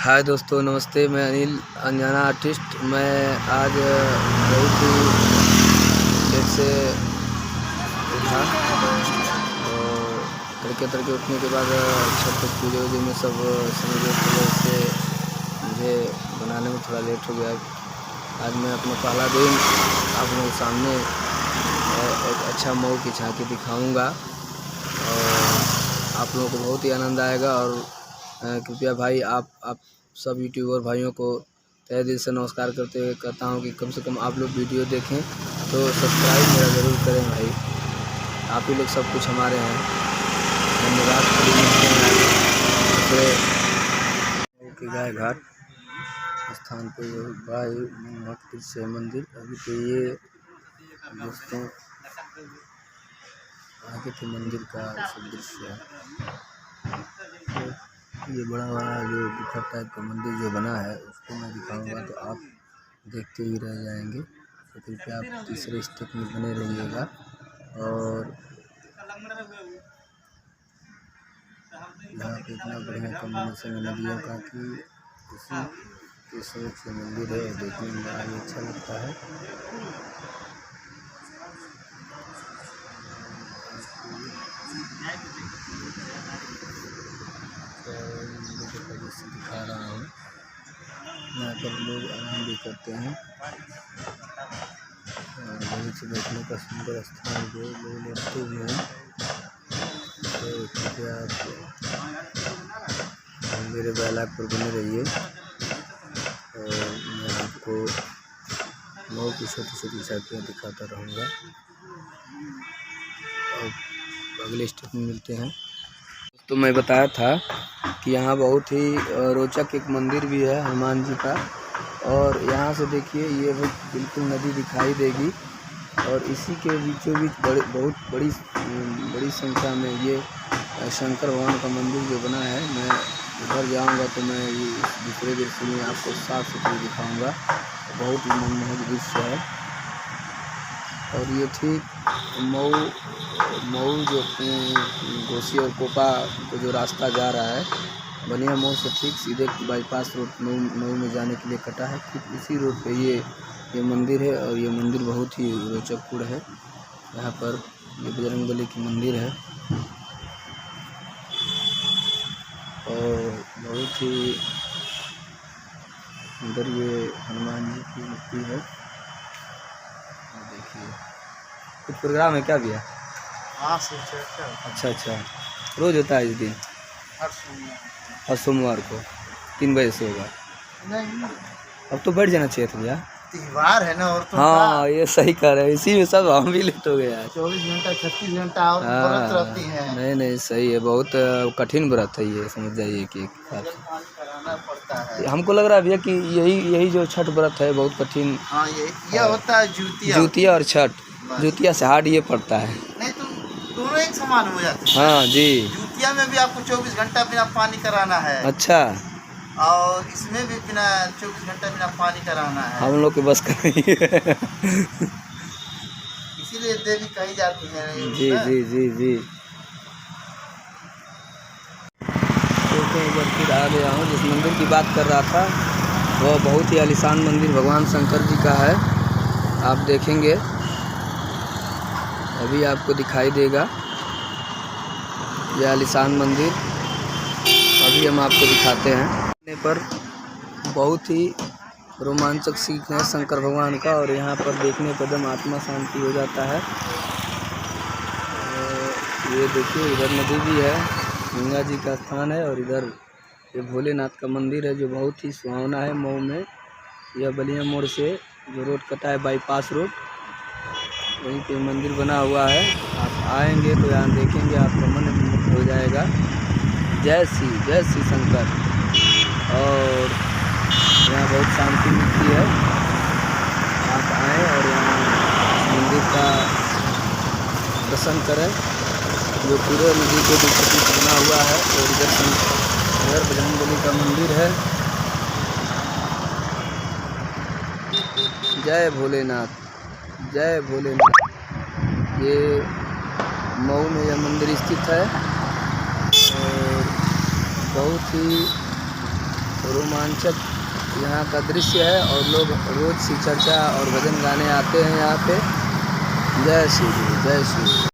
हाय दोस्तों, नमस्ते। मैं अनिल अनजाना आर्टिस्ट। मैं आज बहुत ही लेट से उठा और तड़के उठने के बाद छत पे पूजे वूजे में सब समय वेस्ट हो गया, इससे मुझे बनाने में थोड़ा लेट हो गया। आज मैं अपना पहला दिन आप लोगों के सामने एक अच्छा मऊ की झांकी दिखाऊंगा और आप लोगों को बहुत ही आनंद आएगा। और कृपया भाई आप सब यूट्यूबर भाइयों को तहे दिल से नमस्कार करता हूँ कि कम से कम आप लोग वीडियो देखें तो सब्सक्राइब मेरा ज़रूर करें भाई। आप ही लोग सब कुछ हमारे हैं। धन्यवाद। कि गाय घाट स्थान पे भाई भक्त से मंदिर अभी तो ये दोस्तों आगे के मंदिर का सब दृश्य है। ये बड़ा जो गुफा टाइप का मंदिर जो बना है उसको मैं दिखाऊंगा तो आप देखते ही रह जाएंगे। तो कृपया आप तीसरे स्टेप में बने रहिएगा। और यहाँ पे इतना बढ़िया कॉम्बिनेशन है नदियों का कि उसी के सोच से मंदिर है, देखने में बड़ा ही अच्छा लगता है। दिखा रहा हूँ, यहाँ पर लोग आराम भी करते हैं और बहुत से बैठने का सुंदर स्थान जो लोग लेते भी हैं। तो कृपया आप मेरे बैलाग पर बने रहिए और मैं आपको मऊ की छोटी छोटी झांकियाँ दिखाता रहूँगा। और अगले स्टेप में मिलते हैं। तो मैं बताया था कि यहाँ बहुत ही रोचक एक मंदिर भी है हनुमान जी का। और यहाँ से देखिए ये बिल्कुल नदी दिखाई देगी और इसी के बीचों बीच बहुत बड़ी संख्या में ये शंकर भगवान का मंदिर जो बना है। मैं उधर जाऊंगा तो मैं ये दूसरे दृश्य में आपको साफ सुथरी दिखाऊंगा। बहुत ही मनमोहक दृश्य है। और ये ठीक मऊ जो घोसी और कोपा को जो रास्ता जा रहा है बनिया मोड़ से ठीक सीधे बाईपास रोड मऊ में जाने के लिए कटा है। ठीक इसी रोड पे ये मंदिर है और ये मंदिर बहुत ही रोचकपूर्ण है। यहाँ पर ये बजरंगबली की मंदिर है और बहुत ही सुंदर ये हनुमान जी की मूर्ति है। देखिए कुछ प्रोग्राम है क्या भैया? हाँ, अच्छा रोज होता है इस दिन? हर सोमवार को 3 बजे से होगा। नहीं, अब तो बैठ जाना चाहिए था भैया। त्योहार है ना। और तो हाँ ये सही कह रहे हैं, इसी में सब हम भी लेट हो गए यार। 24 घंटा 36 घंटा और व्रत रहती है। नहीं सही है। बहुत कठिन व्रत है ये, समझ जाइए कि कराना पड़ता है। हमको लग रहा है भैया कि यही जो छठ व्रत है बहुत कठिन। हाँ, ये होता है जुतिया और छठ। जुतिया से हार्ड ये पड़ता है। नहीं तो दोनों एक समान हो जाते हैं। हाँ जी। जुतिया में भी आपको 24 घंटा बिना पानी कराना है। अच्छा। और इसमें भी बिना 24 घंटा बिना पानी कराना है। हम लोग के बस का नहीं है। इसीलिए देवी कही जाती है। जी। तो एक बार फिर आ गया हूँ। जिस मंदिर की बात कर रहा था वह बहुत ही आलीशान मंदिर भगवान शंकर जी का है। आप देखेंगे अभी आपको दिखाई देगा यह आलीशान मंदिर। अभी हम आपको दिखाते हैं। पर बहुत ही रोमांचक सीन है शंकर भगवान का और यहाँ पर देखने पर एकदम आत्मा शांति हो जाता है। ये देखिए इधर नदी भी है, गंगा जी का स्थान है। और इधर ये भोलेनाथ का मंदिर है जो बहुत ही सुहावना है मऊ में। यह बलिया मोड़ से जो रोड कटा है बाईपास रोड, वहीं पे मंदिर बना हुआ है। आप आएंगे तो यहाँ देखेंगे आपका मन मुग्ध हो जाएगा। जय श्री शंकर। और यहाँ बहुत शांति मिलती है। आप आएँ और यहाँ मंदिर का दर्शन करें जो पूरे नदी के बीच बना हुआ है। और इधर बजरंगबली का मंदिर है। जय भोलेनाथ। ये मऊ में यह मंदिर स्थित है और बहुत ही रोमांचक यहाँ का दृश्य है और लोग रोज शिव चर्चा और भजन गाने आते हैं यहाँ पे। जय श्री, जय श्री।